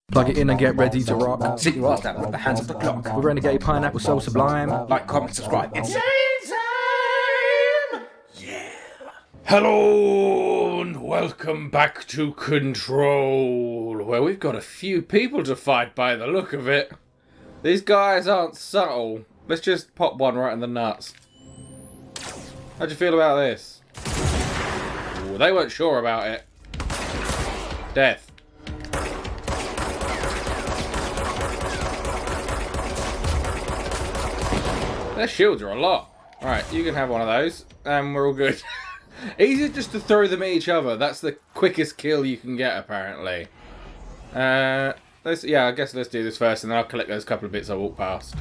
Plug it in and get ready to rock. Sit your ass down with the hands off the clock. With Renegade Pineapple so sublime. Like, comment, subscribe. It's time! Yeah. Hello and welcome back to Control, where we've got a few people to fight by the look of it. These guys aren't subtle. Let's just pop one right in the nuts. How'd you feel about this? Ooh, they weren't sure about it. Death. Their shields are a lot. Alright, you can have one of those, and we're all good. Easier just to throw them at each other. That's the quickest kill you can get, apparently. I guess let's do this first, and then I'll collect those couple of bits I walk past.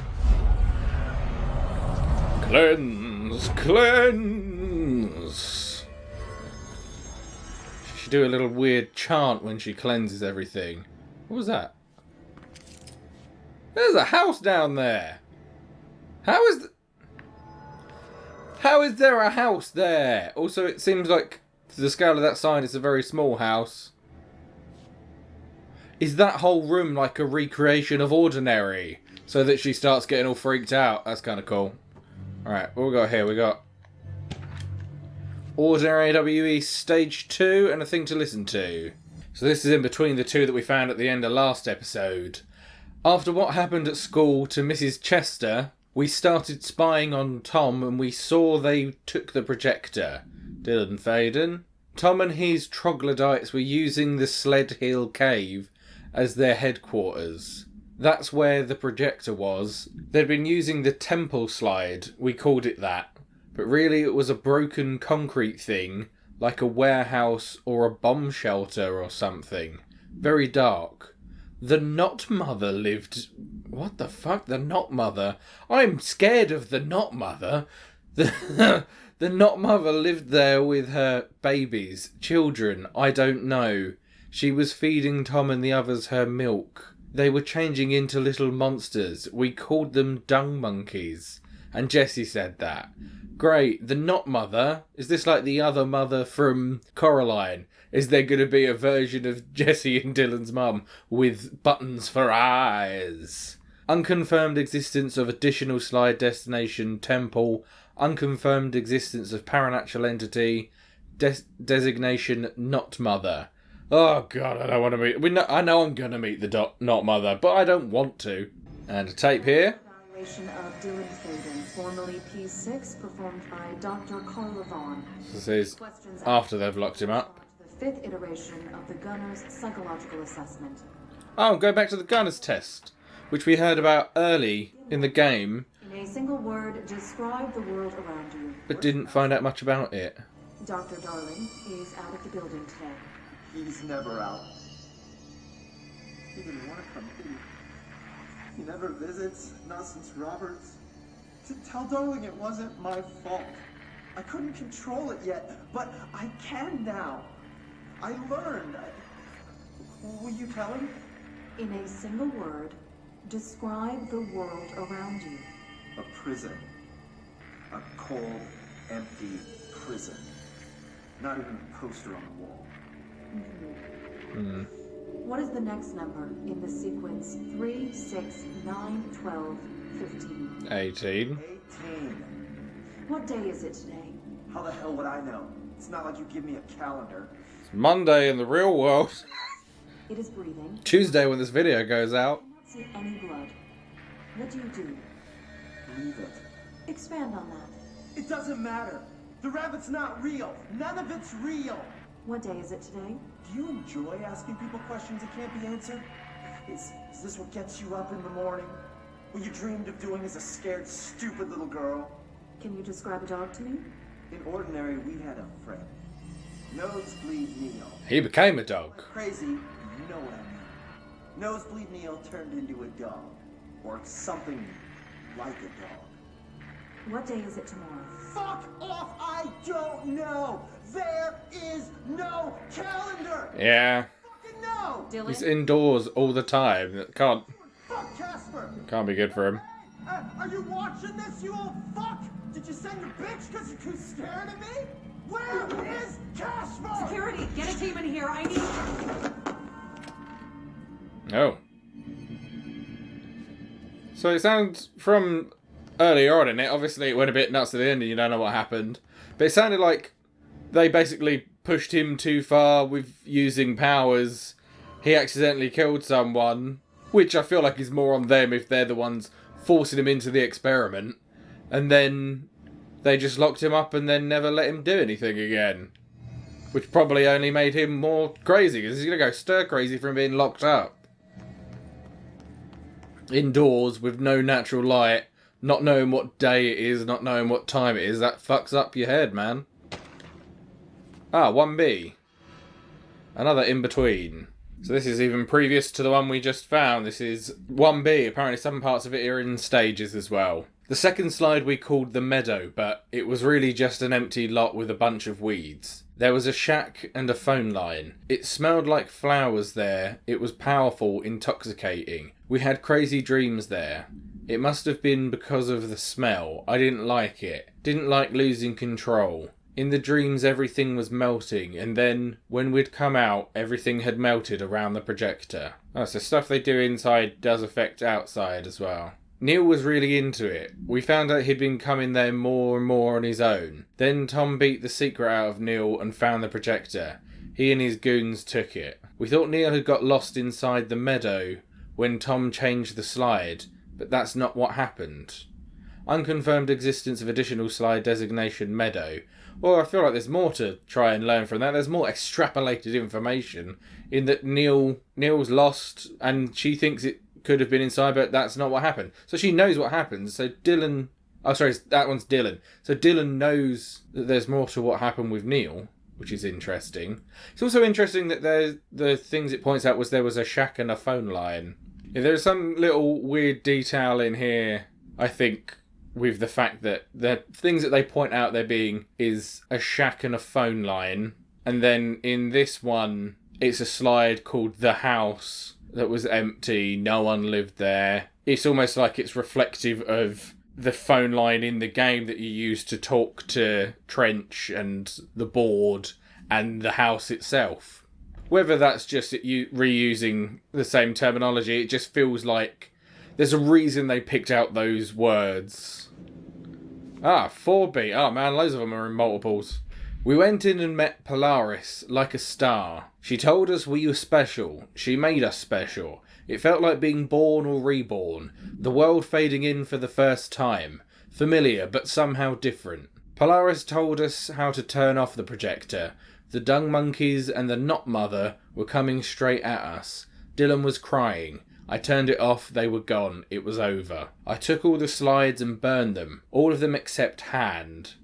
Cleanse, cleanse. She should do a little weird chant when she cleanses everything. What was that? There's a house down there. How is there a house there? Also, it seems like, to the scale of that sign, it's a very small house. Is that whole room like a recreation of Ordinary? So that she starts getting all freaked out. That's kind of cool. Alright, what we got here? We got Ordinary WE Stage 2 and a thing to listen to. So this is in between the two that we found at the end of last episode. After what happened at school to Mrs. Chester, we started spying on Tom and we saw they took the projector. Dylan Faden. Tom and his troglodytes were using the Sled Hill Cave as their headquarters. That's where the projector was. They'd been using the temple slide, we called it that. But really it was a broken concrete thing, like a warehouse or a bomb shelter or something. Very dark. The Not Mother lived... What the fuck? The Not Mother? I'm scared of the Not Mother. The Not Mother lived there with her babies, children, I don't know. She was feeding Tom and the others her milk. They were changing into little monsters. We called them dung monkeys. And Jessie said that. Great. The Not Mother? Is this like the other mother from Coraline? Is there going to be a version of Jessie and Dylan's mum with buttons for eyes? Unconfirmed existence of additional slide destination temple. Unconfirmed existence of paranatural entity. Designation Not Mother. Oh god, I don't want to meet... I know I'm going to meet the Not Mother, but I don't want to. And a tape here. Evaluation of Dylan Faden, formerly P6, performed by Dr. Carla Vaughn. This is after they've locked him up. The fifth iteration of the Gunner's psychological assessment. Oh, go back to the Gunner's test, which we heard about early in the game. In a single word, describe the world around you. But didn't find out much about it. Dr. Darling is out of the building today. He's never out. He didn't want to come, did he? He never visits, not since Roberts. Tell Darling it wasn't my fault. I couldn't control it yet, but I can now. I learned. Will you tell him? In a single word, describe the world around you. A prison. A cold, empty prison. Not even a poster on the wall. What is the next number in the sequence 3, 6, 9, 12, 15? 18. 18. What day is it today? How the hell would I know? It's not like you give me a calendar. It's Monday in the real world. It is breathing. Tuesday when this video goes out. I cannot see any blood. What do you do? Leave it. Expand on that. It doesn't matter. The rabbit's not real. None of it's real. What day is it today? Do you enjoy asking people questions that can't be answered? Is this what gets you up in the morning? What you dreamed of doing as a scared, stupid little girl? Can you describe a dog to me? In Ordinary, we had a friend. Nosebleed Neil. He became a dog. Crazy, you know what I mean. Nosebleed Neil turned into a dog. Or something like a dog. What day is it tomorrow? Fuck off! I don't know! There is no calendar! Yeah. Fucking no! Dylan? He's indoors all the time. Can't Fuck Casper! be good for him. Hey, are you watching this, you old fuck? Did you send your bitch because you're too scared of me? Where is Casper? Security, get a team in here. I need... Oh. So it sounds from earlier on in it, obviously it went a bit nuts at the end and you don't know what happened, but it sounded like they basically pushed him too far with using powers. He accidentally killed someone, which I feel like is more on them if they're the ones forcing him into the experiment, and then they just locked him up and then never let him do anything again. Which probably only made him more crazy, because he's going to go stir crazy from being locked up. Indoors with no natural light, not knowing what day it is, not knowing what time it is, that fucks up your head, man. Ah, 1B. Another in between. So this is even previous to the one we just found. This is 1B. Apparently some parts of it are in stages as well. The second slide we called the meadow, but it was really just an empty lot with a bunch of weeds. There was a shack and a phone line. It smelled like flowers there. It was powerful, intoxicating. We had crazy dreams there. It must have been because of the smell. I didn't like it. Didn't like losing control. In the dreams everything was melting, and then when we'd come out everything had melted around the projector. Oh, so stuff they do inside does affect outside as well. Neil was really into it. We found out he'd been coming there more and more on his own. Then Tom beat the secret out of Neil and found the projector. He and his goons took it. We thought Neil had got lost inside the meadow when Tom changed the slide, but that's not what happened. Unconfirmed existence of additional slide designation meadow. Well, I feel like there's more to try and learn from that. There's more extrapolated information in that Neil's lost and she thinks it could have been inside, but that's not what happened. So she knows what happens. So Dylan... Oh, sorry, that one's Dylan. So Dylan knows that there's more to what happened with Neil, which is interesting. It's also interesting that the things it points out was there was a shack and a phone line. Yeah, there's some little weird detail in here, I think, with the fact that the things that they point out there being is a shack and a phone line. And then in this one, it's a slide called The House that was empty. No one lived there. It's almost like it's reflective of the phone line in the game that you use to talk to Trench and the board and the house itself. Whether that's just reusing the same terminology, it just feels like there's a reason they picked out those words. Ah, 4B. Oh man, loads of them are in multiples. We went in and met Polaris, like a star. She told us we were special. She made us special. It felt like being born or reborn. The world fading in for the first time. Familiar, but somehow different. Polaris told us how to turn off the projector. The dung monkeys and the not mother were coming straight at us. Dylan was crying. I turned it off, they were gone, it was over. I took all the slides and burned them, all of them except Hand.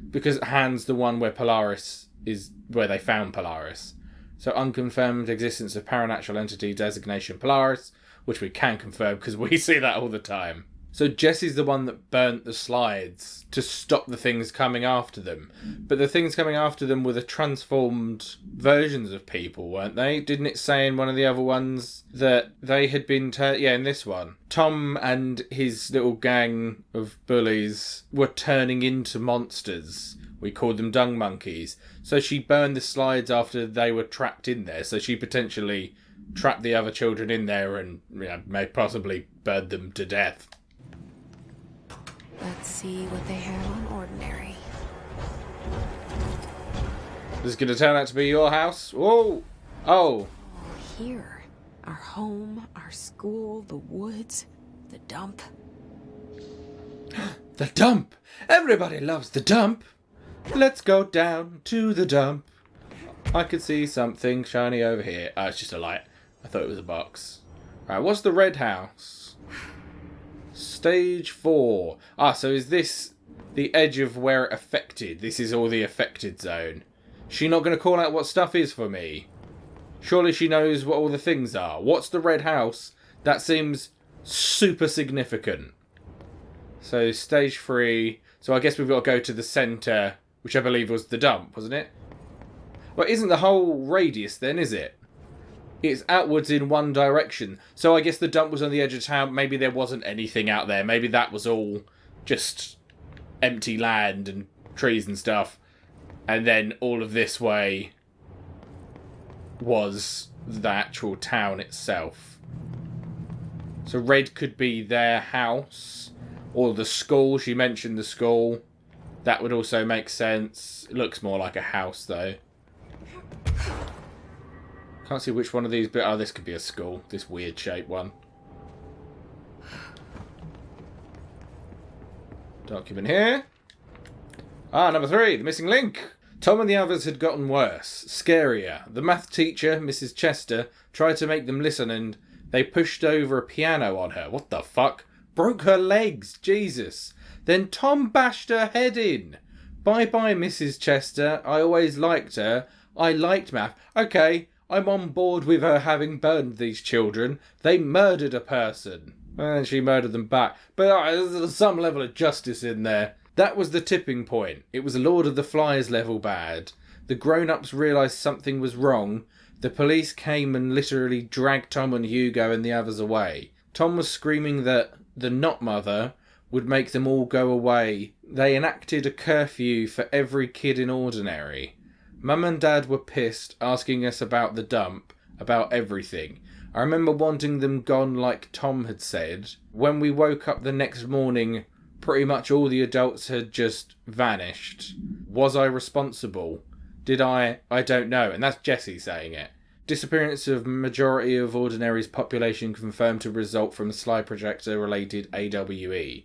Because Hand's the one where Polaris is, where they found Polaris. So unconfirmed existence of paranatural entity designation Polaris, which we can confirm because we see that all the time. So Jesse's the one that burnt the slides to stop the things coming after them. But the things coming after them were the transformed versions of people, weren't they? Didn't it say in one of the other ones that they had been... yeah, in this one. Tom and his little gang of bullies were turning into monsters. We called them dung monkeys. So she burned the slides after they were trapped in there. So she potentially trapped the other children in there and may possibly burned them to death. Let's see what they have on ordinary. This is going to turn out to be your house? Whoa! Oh! Here. Our home, our school, the woods, the dump. The dump! Everybody loves the dump! Let's go down to the dump. I could see something shiny over here. Oh, it's just a light. I thought it was a box. Right, what's the red house? Stage 4. Ah, so is this the edge of where it affected? This is all the affected zone. She not going to call out what stuff is for me? Surely she knows what all the things are. What's the red house? That seems super significant. So stage 3. So I guess we've got to go to the centre, which I believe was the dump, wasn't it? Well, isn't the whole radius then, is it? It's outwards in one direction. So I guess the dump was on the edge of town. Maybe there wasn't anything out there. Maybe that was all just empty land and trees and stuff. And then all of this way was the actual town itself. So red could be their house. Or the school. She mentioned the school. That would also make sense. It looks more like a house, though. Can't see which one of these, but oh, this could be a school. This weird shaped one. Document here. Ah, number 3, the missing link. Tom and the others had gotten worse, scarier. The math teacher, Mrs. Chester, tried to make them listen and they pushed over a piano on her. What the fuck? Broke her legs, Jesus. Then Tom bashed her head in. Bye-bye, Mrs. Chester. I always liked her. I liked math. Okay, I'm on board with her having burned these children. They murdered a person. And she murdered them back. But there's some level of justice in there. That was the tipping point. It was a Lord of the Flies level bad. The grown-ups realised something was wrong. The police came and literally dragged Tom and Hugo and the others away. Tom was screaming that the not mother would make them all go away. They enacted a curfew for every kid in Ordinary. Mum and Dad were pissed, asking us about the dump, about everything. I remember wanting them gone like Tom had said. When we woke up the next morning, pretty much all the adults had just vanished. Was I responsible? Did I? I don't know. And that's Jesse saying it. Disappearance of majority of Ordinary's population confirmed to result from slide projector related AWE.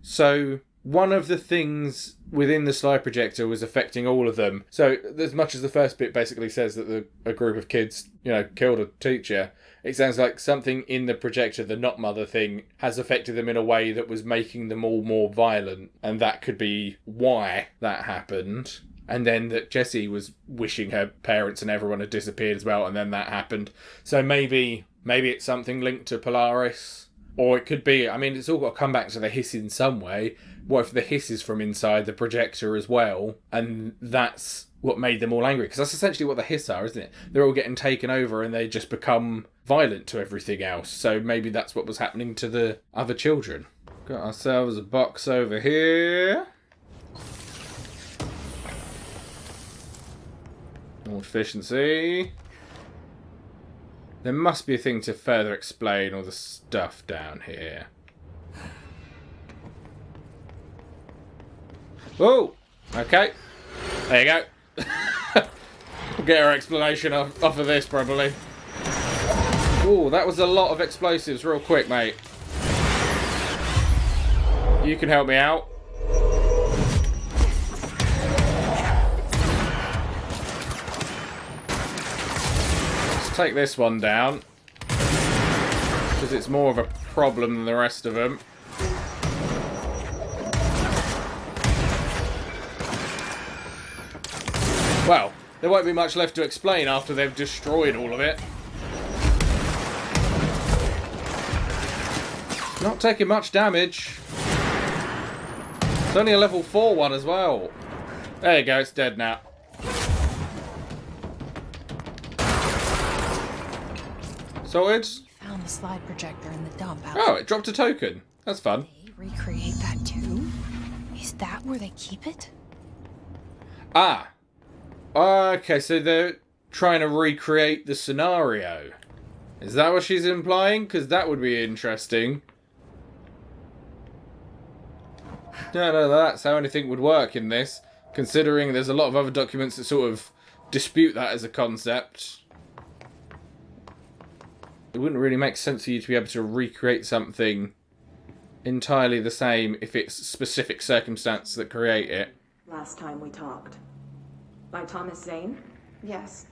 So one of the things within the slide projector was affecting all of them. So as much as the first bit basically says that a group of kids, killed a teacher, it sounds like something in the projector, the not mother thing, has affected them in a way that was making them all more violent. And that could be why that happened. And then that Jessie was wishing her parents and everyone had disappeared as well, and then that happened. So maybe it's something linked to Polaris. Or it could be, it's all got to come back to the hiss in some way. What if the hiss is from inside the projector as well? And that's what made them all angry. Because that's essentially what the hiss are, isn't it? They're all getting taken over and they just become violent to everything else. So maybe that's what was happening to the other children. Got ourselves a box over here. More efficiency. There must be a thing to further explain all the stuff down here. Oh! Okay. There you go. We'll get our explanation off of this, probably. Oh, that was a lot of explosives real quick, mate. You can help me out. Take this one down because it's more of a problem than the rest of them. Well, there won't be much left to explain after they've destroyed all of it. Not taking much damage. It's only a level 4 one as well. There you go, it's dead now. Sorted. Found the slide projector in the dump. Oh, it dropped a token. That's fun. They recreate that too? Is that where they keep it? Ah. Okay, so they're trying to recreate the scenario. Is that what she's implying? Because that would be interesting. No, that's how anything would work in this. Considering there's a lot of other documents that sort of dispute that as a concept. It wouldn't really make sense for you to be able to recreate something entirely the same if it's specific circumstances that create it. Last time we talked. By Thomas Zane? Yes.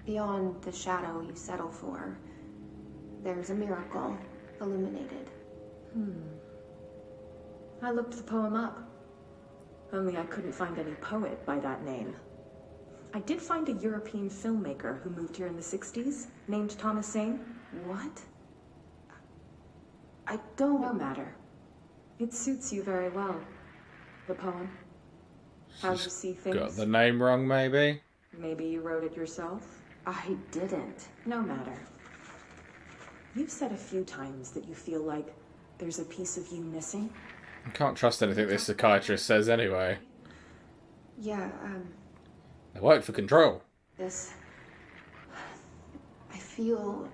Beyond the shadow you settle for, there's a miracle illuminated. I looked the poem up. Only I couldn't find any poet by that name. I did find a European filmmaker who moved here in the 60s, named Thomas Zane. What? I don't... No matter. It suits you very well. The poem. How you see things. Got the name wrong, maybe? Maybe you wrote it yourself. I didn't. No matter. You've said a few times that you feel like there's a piece of you missing. I can't trust anything this psychiatrist says anyway. Yeah, They work for Control. this... I feel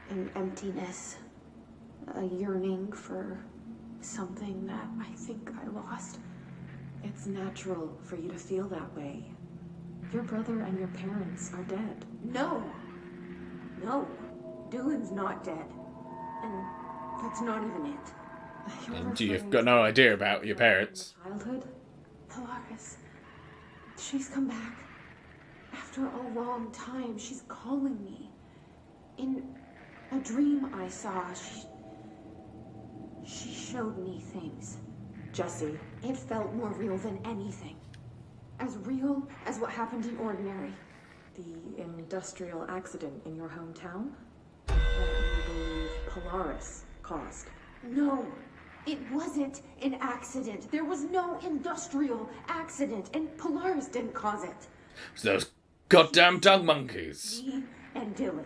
an emptiness a yearning for something that I think I lost. It's natural for you to feel that way. Your brother and your parents are dead. No! No, Dylan's not dead. And that's not even it. You're And you've referring got to no idea about your parents. childhood? Polaris, she's come back. After a long time, she's calling me. In a dream I saw, she showed me things. Jesse, It felt more real than anything. As real as what happened in Ordinary. the industrial accident in your hometown that you believe Polaris caused. No, it wasn't an accident. There was no industrial accident, and Polaris didn't cause it. It's those goddamn dung monkeys. Me and Dylan.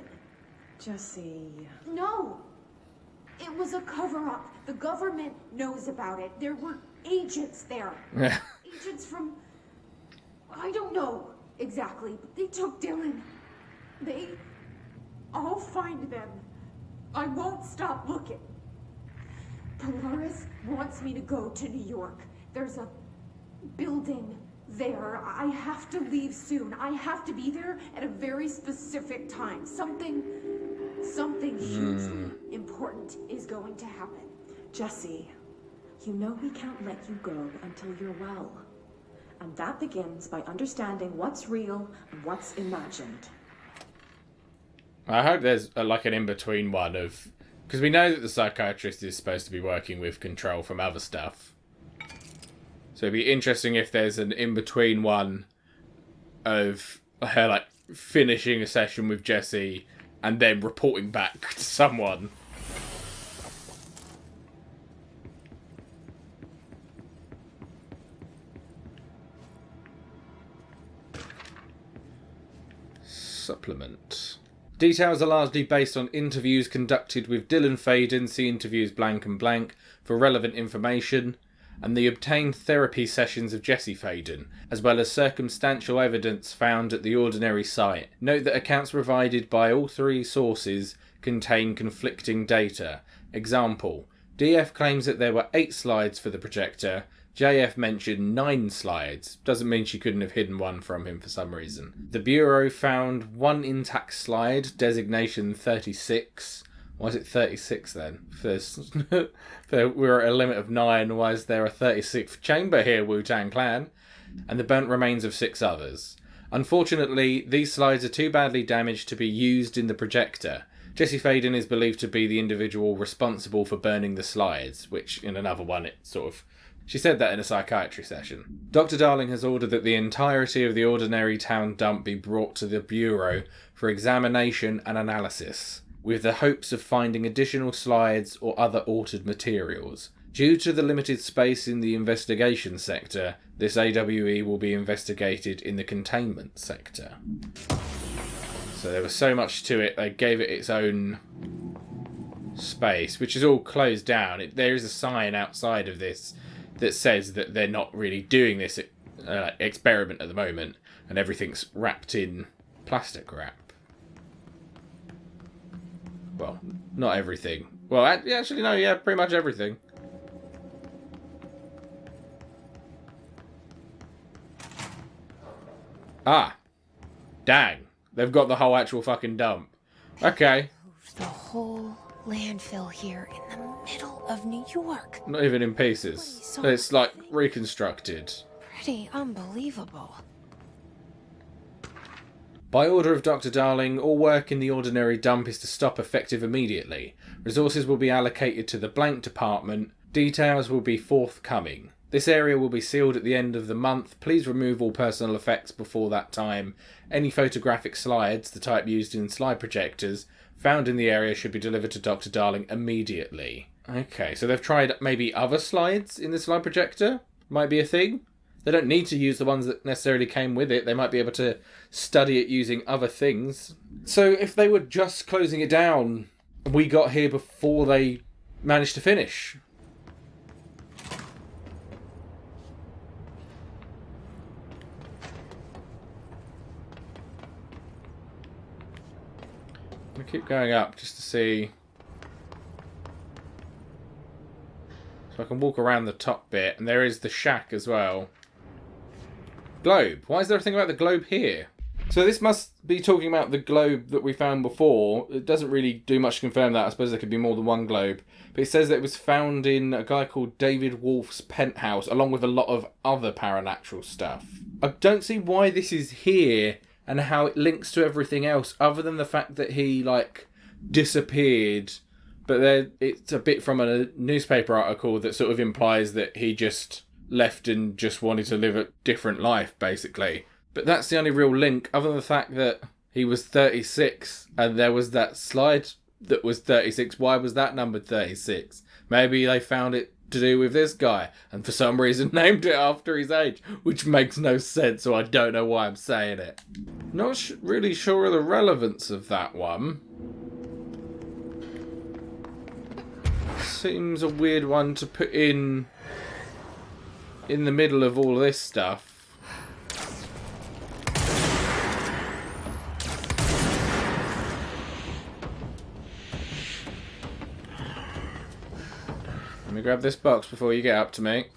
Jesse, No! It was a cover-up. The government knows about it. There were agents there. Agents from... I don't know exactly, but they took Dylan. I'll find them. I won't stop looking. Polaris wants me to go to New York. There's a building there. I have to leave soon. I have to be there at a very specific time. Something hugely important is going to happen. Jesse, you know we can't let you go until you're well. And that begins by understanding what's real and what's imagined. I hope there's like an in-between one of... Because we know that the psychiatrist is supposed to be working with control from other stuff. So it'd be interesting if there's an in-between one of her like finishing a session with Jesse and then reporting back to someone. Supplement. Details are largely based on interviews conducted with Dylan Faden, see interviews blank and blank for relevant information, and the obtained therapy sessions of Jesse Faden, as well as circumstantial evidence found at the Ordinary site. Note that accounts provided by all three sources contain conflicting data. Example, DF claims that there were 8 slides for the projector, JF mentioned 9 slides. Doesn't mean she couldn't have hidden one from him for some reason. The Bureau found 1 intact slide, designation 36. Why is it 36 then? We're at a limit of 9. Why is there a 36th chamber here, Wu-Tang Clan? And the burnt remains of 6 others. Unfortunately, these slides are too badly damaged to be used in the projector. Jesse Faden is believed to be the individual responsible for burning the slides, which in another one it sort of... She said that in a psychiatry session. Dr. Darling has ordered that the entirety of the Ordinary town dump be brought to the Bureau for examination and analysis, with the hopes of finding additional slides or other altered materials. Due to the limited space in the investigation sector, this AWE will be investigated in the containment sector. So there was so much to it, they gave it its own space, which is all closed down. There is a sign outside of this that says that they're not really doing this experiment at the moment, and everything's wrapped in plastic wrap. Well, not everything. Well, actually, no, yeah, pretty much everything. Ah. Dang. They've got the whole actual fucking dump. Okay. The whole landfill here in the middle of New York. Not even in pieces. It's like reconstructed. Pretty unbelievable. By order of Dr. Darling, all work in the Ordinary dump is to stop effective immediately. Resources will be allocated to the blank department. Details will be forthcoming. This area will be sealed at the end of the month. Please remove all personal effects before that time. Any photographic slides, the type used in slide projectors, found in the area should be delivered to Dr. Darling immediately. Okay, so they've tried maybe other slides in the slide projector? Might be a thing? They don't need to use the ones that necessarily came with it. They might be able to study it using other things. So if they were just closing it down, we got here before they managed to finish. I'm going to keep going up just to see. So I can walk around the top bit, and there is the shack as well. Globe. Why is there a thing about the globe here? So this must be talking about the globe that we found before. It doesn't really do much to confirm that. I suppose there could be more than one globe. But it says that it was found in a guy called David Wolf's penthouse, along with a lot of other paranatural stuff. I don't see why this is here and how it links to everything else, other than the fact that he, like, disappeared. But there, it's a bit from a newspaper article that sort of implies that he just left and just wanted to live a different life, basically. But that's the only real link, other than the fact that he was 36 and there was that slide that was 36. Why was that numbered 36? Maybe they found it to do with this guy and for some reason named it after his age, which makes no sense, so I don't know why I'm saying it. Not really sure of the relevance of that one. Seems a weird one to put in the middle of all this stuff. Let me grab this box before you get up to me.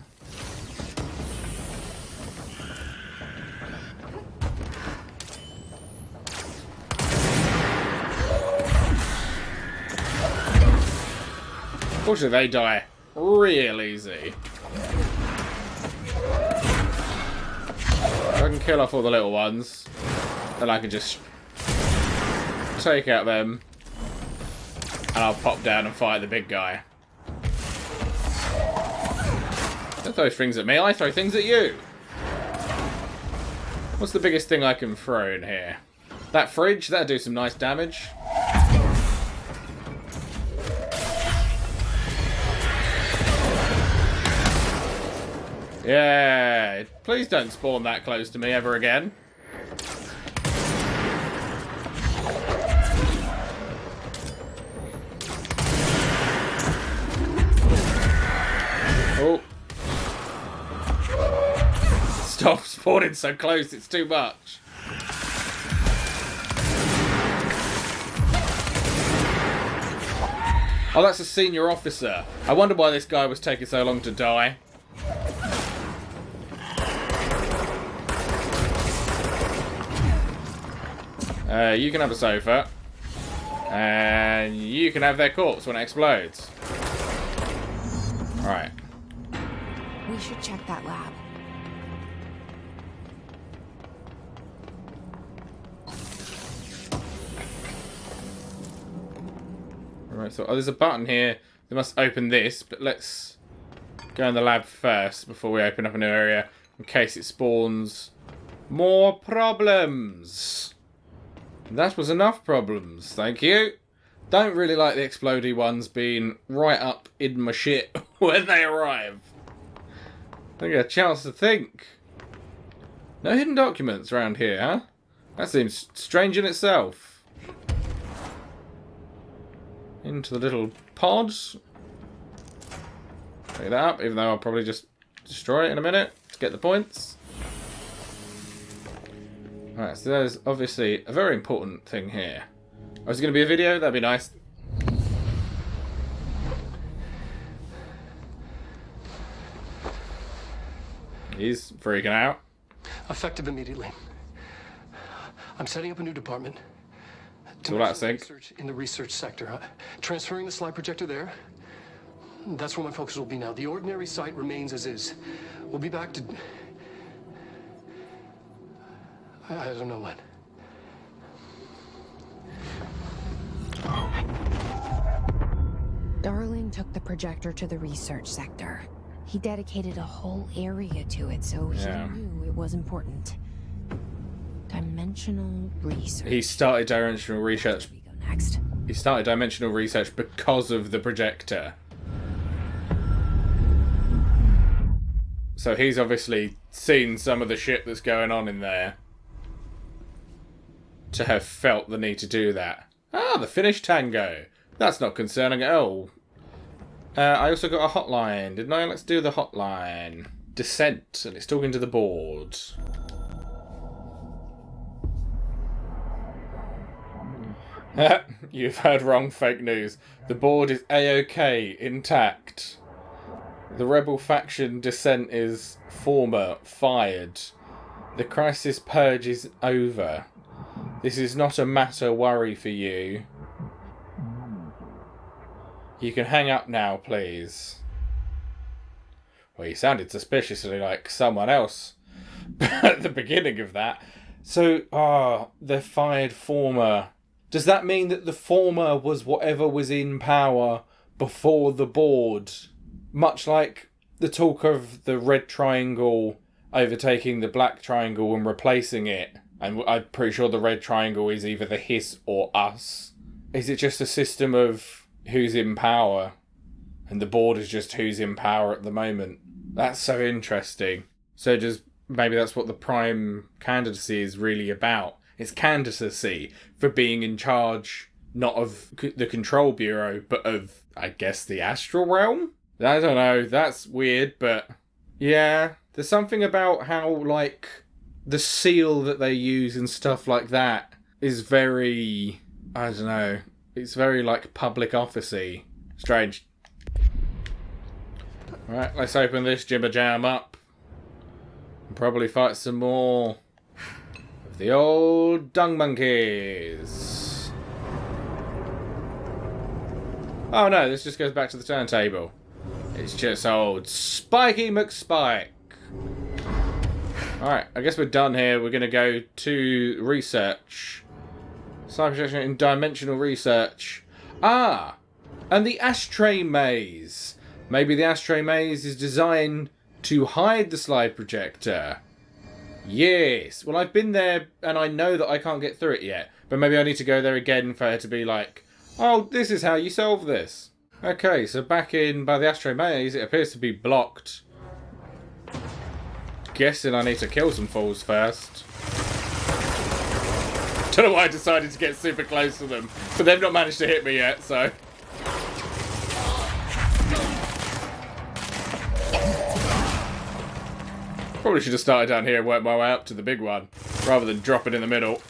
Fortunately, they die real easy. If I can kill off all the little ones, then I can just take out them, and I'll pop down and fight the big guy. Don't throw things at me, I throw things at you. What's the biggest thing I can throw in here? That fridge, that'll do some nice damage. Yeah, please don't spawn that close to me ever again. Oh. Stop spawning so close, it's too much. Oh, that's a senior officer. I wonder why this guy was taking so long to die. You can have a sofa. And you can have their corpse when it explodes. Right. We should check that lab. Alright, so there's a button here. We must open this, but let's go in the lab first before we open up a new area in case it spawns more problems. That was enough problems, thank you. Don't really like the explodey ones being right up in my shit when they arrive. I get a chance to think. No hidden documents around here, huh? That seems strange in itself. Into the little pods. Pick that up, even though I'll probably just destroy it in a minute to get the points. Right, so there's obviously a very important thing here. Oh, is it going to be a video? That'd be nice. He's freaking out. Effective immediately. I'm setting up a new department. All that sync. Research in the research sector. Transferring the slide projector there. That's where my focus will be now. The ordinary site remains as is. We'll be back to... I don't know when. Darling took the projector to the research sector. He dedicated a whole area to it, so he knew it was important. Dimensional research. He started dimensional research. Where we go next? He started dimensional research because of the projector. So he's obviously seen some of the shit that's going on in there to have felt the need to do that. Ah, the finished tango. That's not concerning at all. I also got a hotline, didn't I? Let's do the hotline. Descent, and it's talking to the board. You've heard wrong, fake news. The board is A-OK, intact. The rebel faction descent is former, fired. The crisis purge is over. This is not a matter worry for you. You can hang up now, please. Well, you sounded suspiciously like someone else at the beginning of that. So, the fired former. Does that mean that the former was whatever was in power before the board? Much like the talk of the red triangle overtaking the black triangle and replacing it. And I'm pretty sure the red triangle is either the hiss or us. Is it just a system of who's in power? And the board is just who's in power at the moment. That's so interesting. So maybe that's what the prime candidacy is really about. It's candidacy for being in charge, not of the control bureau, but of, I guess, the astral realm? I don't know, that's weird, but yeah. There's something about how, like, the seal that they use and stuff like that is very, I don't know, it's very, like, public office-y. Strange. Right, let's open this jibber jam up. And probably fight some more of the old dung monkeys. Oh no, this just goes back to the turntable. It's just old Spiky McSpike. Alright, I guess we're done here. We're going to go to research. Slide projection in dimensional research. Ah! And the ashtray maze. Maybe the ashtray maze is designed to hide the slide projector. Yes. Well, I've been there and I know that I can't get through it yet. But maybe I need to go there again for her to be like, oh, this is how you solve this. Okay, so back in by the ashtray maze, it appears to be blocked. Guessing I need to kill some fools first. Don't know why I decided to get super close to them. But they've not managed to hit me yet, so... Probably should have started down here and worked my way up to the big one, rather than drop it in the middle.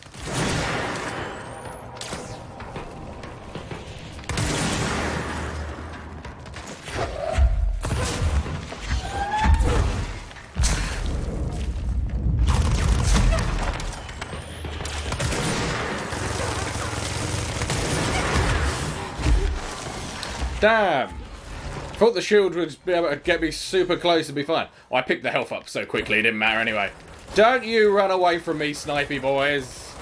Damn! Thought the shield would be able to get me super close and be fine. Oh, I picked the health up so quickly, it didn't matter anyway. Don't you run away from me, snipey boys.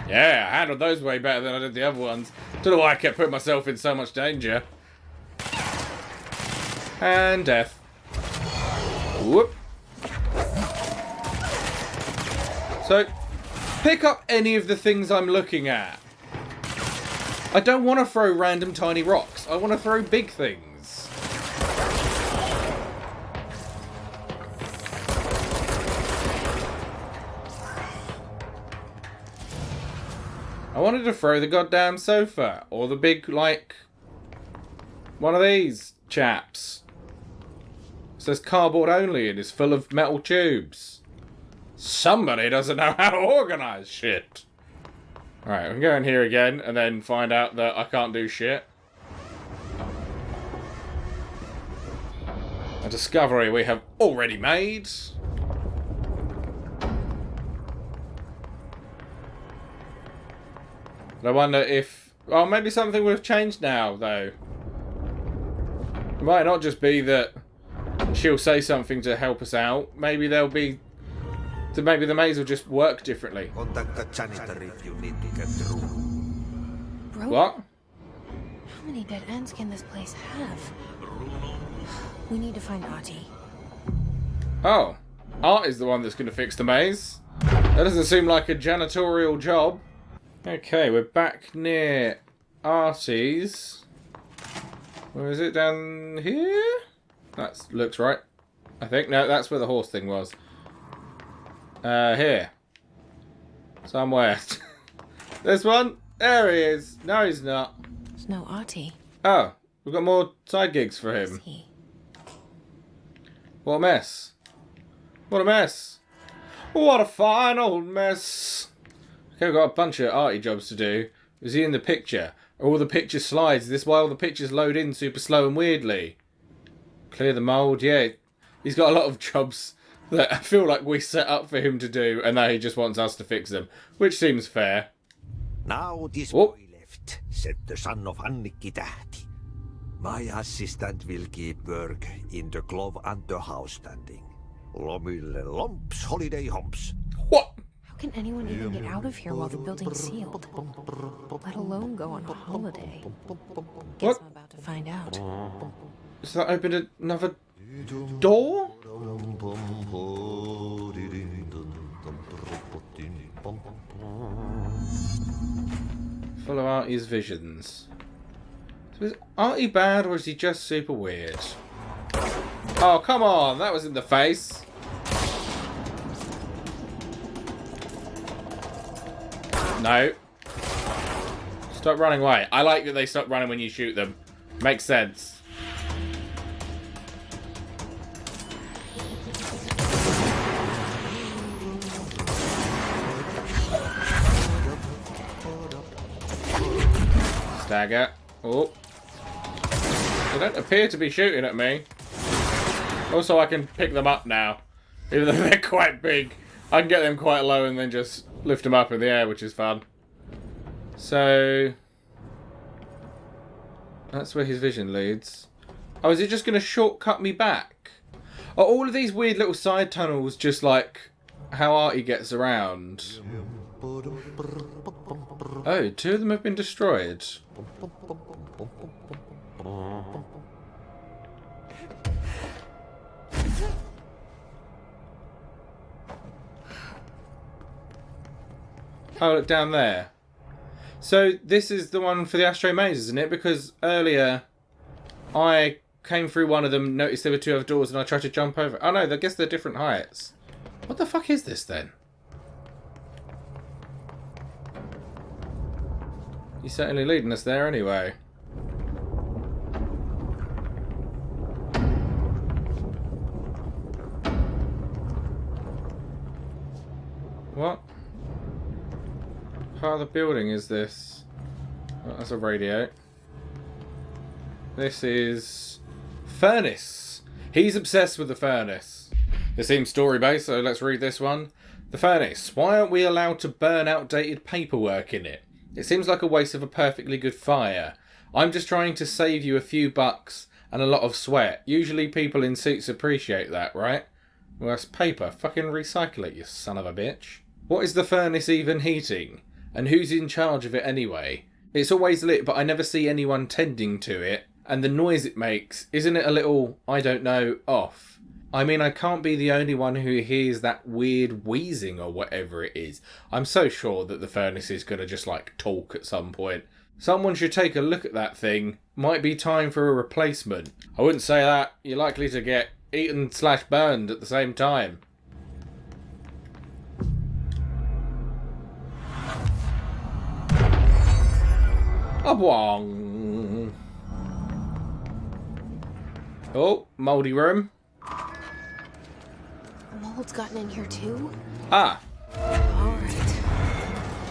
Yeah, I handled those way better than I did the other ones. Don't know why I kept putting myself in so much danger. And death. Whoop. So... pick up any of the things I'm looking at. I don't want to throw random tiny rocks. I want to throw big things. I wanted to throw the goddamn sofa. Or the big, like... one of these chaps. It says cardboard only and is full of metal tubes. Somebody doesn't know how to organise shit. Alright, we can go in here again and then find out that I can't do shit. A discovery we have already made. But I wonder if... oh, maybe something would have changed now, though. It might not just be that she'll say something to help us out. Maybe there'll be... so maybe the maze will just work differently. Contact the janitor if you need to get through. Bro, What? how many dead ends can this place have? We need to find Ahti. Oh. Art is the one that's going to fix the maze. That doesn't seem like a janitorial job. Okay, we're back near Ahti's. Where is it? Down here? That looks right. I think. No, that's where the horse thing was. Here. Somewhere. This one? There he is. No, he's not. There's no Ahti. Oh, we've got more side gigs for him. What a mess. What a mess. What a fine old mess. Okay, we've got a bunch of arty jobs to do. Was he in the picture? All the picture slides. Is this why all the pictures load in super slow and weirdly? Clear the mould. Yeah, he's got a lot of jobs that I feel like we set up for him to do, and now he just wants us to fix them, which seems fair. Now this Oh. boy left, said the son of Annikki Tähti. My assistant will keep work in the glove and the house standing. Lomille lomps, holiday humps. What? How can anyone even get out of here while the building's sealed? Let alone go on a holiday. Guess What? I'm about to find out. Does that open another door? Follow Artie's visions. So is Artie bad or is he just super weird? Oh, come on. That was in the face. No. Stop running away. I like that they stop running when you shoot them. Makes sense. Stagger. Oh. They don't appear to be shooting at me. Also, I can pick them up now. Even though they're quite big. I can get them quite low and then just lift them up in the air, which is fun. So... that's where his vision leads. Oh, is it just going to shortcut me back? Are all of these weird little side tunnels just like how Artie gets around? Oh, 2 of them have been destroyed. Oh, look down there. So this is the one for the Astro Maze, isn't it? Because earlier I came through one of them, noticed there were 2 other doors, and I tried to jump over. Oh no, I guess they're different heights. What the fuck is this then? You're certainly leading us there anyway. What part of the building is this? Oh, that's a radio. This is... furnace. He's obsessed with the furnace. This seems story-based, so let's read this one. The furnace. Why aren't we allowed to burn outdated paperwork in it? It seems like a waste of a perfectly good fire. I'm just trying to save you a few bucks and a lot of sweat. Usually people in suits appreciate that, right? Well, that's paper. Fucking recycle it, you son of a bitch. What is the furnace even heating? And who's in charge of it anyway? It's always lit, but I never see anyone tending to it. And the noise it makes, isn't it a little, I don't know, off? I mean, I can't be the only one who hears that weird wheezing or whatever it is. I'm so sure that the furnace is going to just, like, talk at some point. Someone should take a look at that thing. Might be time for a replacement. I wouldn't say that. You're likely to get eaten/burned at the same time. A bong. Oh, mouldy room. The mold's gotten in here too? Ah. Alright.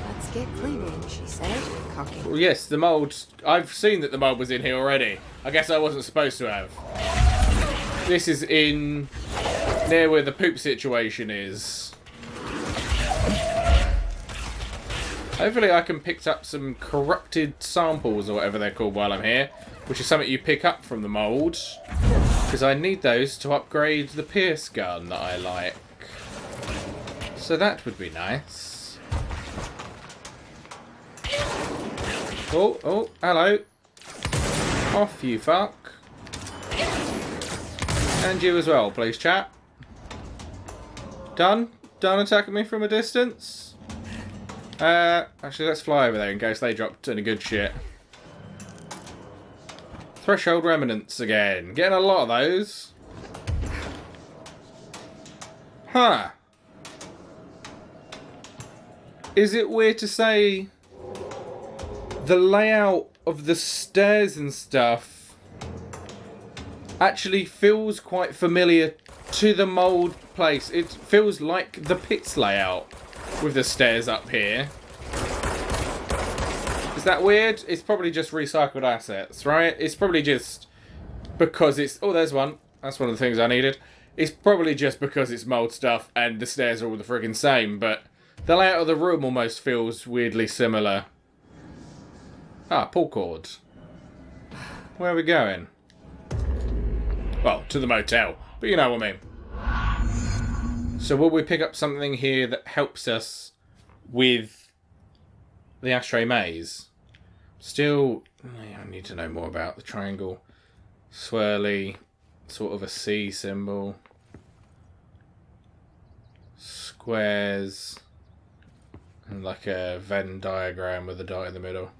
Let's get cleaning, she said, cocking. Well, yes, the mould. I've seen that the mould was in here already. I guess I wasn't supposed to have. This is in... near where the poop situation is. Hopefully I can pick up some corrupted samples or whatever they're called while I'm here. Which is something you pick up from the mould. Because I need those to upgrade the Pierce gun that I like. So that would be nice. Oh, oh, hello. Off you fuck. And you as well, please, chat. Done? Done attacking me from a distance? Actually, let's fly over there in case they dropped any good shit. Threshold remnants again. Getting a lot of those. Huh. Is it weird to say the layout of the stairs and stuff actually feels quite familiar to the mould place? It feels like the pits layout with the stairs up here. Is that weird? It's probably just recycled assets, right? It's probably just because it's... Oh, there's one. That's one of the things I needed. It's probably just because it's mold stuff and the stairs are all the friggin' same, but the layout of the room almost feels weirdly similar. Ah, pull cord. Where are we going? Well, to the motel, but you know what I mean. So will we pick up something here that helps us with the ashtray maze? Still, I need to know more about the triangle. Swirly, sort of a C symbol. Squares. And like a Venn diagram with a dot in the middle.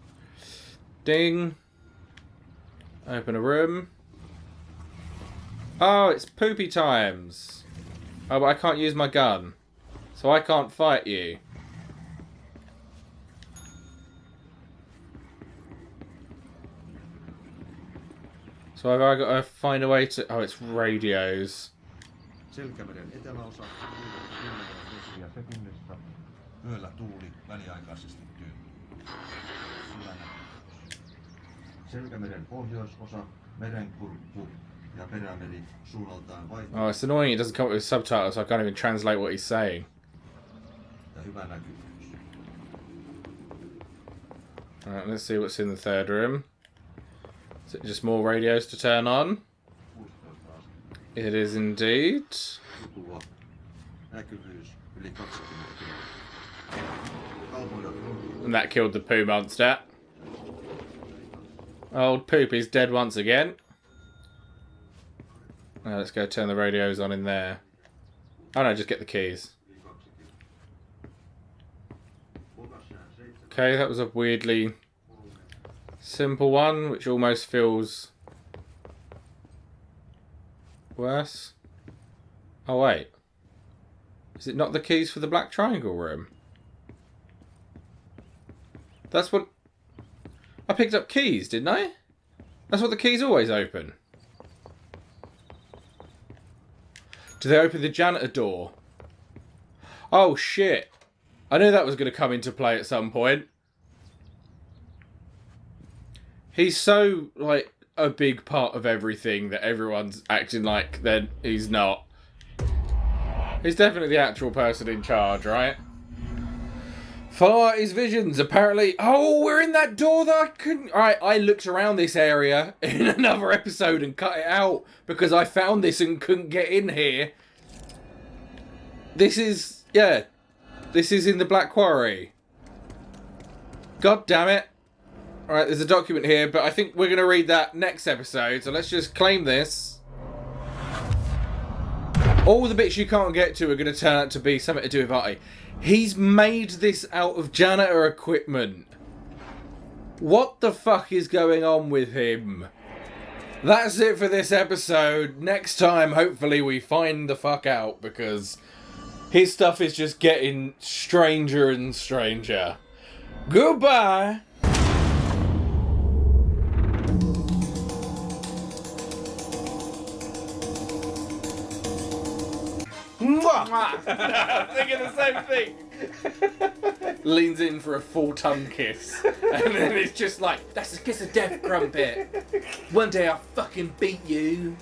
Ding. Open a room. Oh, it's poopy times. Oh, but I can't use my gun. So I can't fight you. So have I got to find a way to... Oh, it's radios. Selkämeren eteläosa 10 metriä sekunnissa. Yöllä tuuli väliaikaisesti tyyntyy. Selkämeren pohjoisosa, merenkurkku ja perämeri suunnaltaan vaihtuu. Oh, it's annoying it doesn't come up with subtitles, so I can't even translate what he's saying. Ja hyvä näkyvyys. Alright, let's see what's in the third room. Is it just more radios to turn on? It is indeed. Tuo näkyvyys yli 20 kilometriä. And that killed the poo monster. Old Poopy's dead once again. Now let's go turn the radios on in there. Oh no, just get the keys. Okay, that was a weirdly simple one, which almost feels worse. Oh wait. Is it not the keys for the black triangle room? That's what... I picked up keys, didn't I? That's what the keys always open. Do they open the janitor door? Oh shit. I knew that was going to come into play at some point. He's so, like, a big part of everything that everyone's acting like then he's not. He's definitely the actual person in charge, right? Follow out his visions, apparently. Oh, we're in that door that I couldn't... Alright, I looked around this area in another episode and cut it out because I found this and couldn't get in here. This is... Yeah. This is in the Black Quarry. God damn it. Alright, there's a document here, but I think we're going to read that next episode, so let's just claim this. All the bits you can't get to are going to turn out to be something to do with Ahti. He's made this out of janitor equipment. What the fuck is going on with him? That's it for this episode. Next time, hopefully, we find the fuck out, because his stuff is just getting stranger and stranger. Goodbye! I'm thinking the same thing. Leans in for a full tongue kiss. And then it's just like, that's a kiss of death, Crumpet. One day I'll fucking beat you.